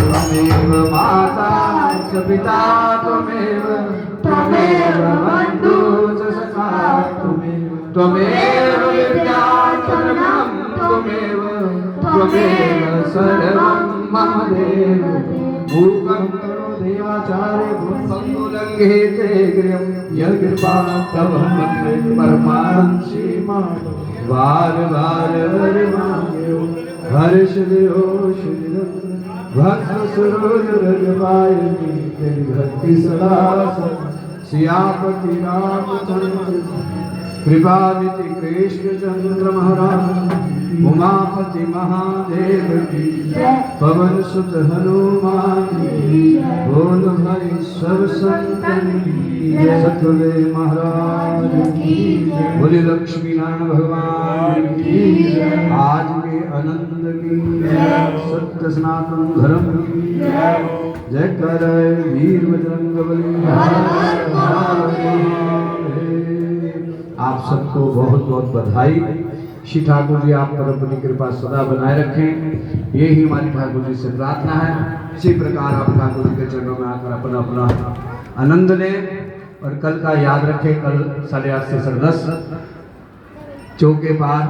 त्वमेव माता च पिता त्वमेव त्वमेव बन्धु च सखा त्वमेव विद्या च ब्रह्मं त्वमेव त्वमेव सर्वं मम देव मूकं करो देवाचार्य भूसंगुलंघेते गृहं यकृपा तव वन्दे परमांशि वार वार हरि मांग्यो हर्ष दियो श्री भक्त सरोज रज पायनी तेरी भक्ति सदा सियापति रामचंद्र कृपानिधि कृष्ण चंद्र महाराज उमापति महादेव की पवन सुत हनुमान की बोल भाई सब संतन सतगुरु महाराज की बोले लक्ष्मी नारायण भगवान की आज के आनंद की सत्य सनातन धर्म की जय कर वीर बजरंग बली। आप सबको बहुत बहुत बधाई। श्री ठाकुर जी आप पर अपनी कृपा सदा बनाए रखें, यही हमारी ठाकुर जी से प्रार्थना है। इसी प्रकार आप ठाकुर जी के चरणों में आकर अपना अपना आनंद लें और कल का याद रखें, कल 8:30 से 10:30 चौके पार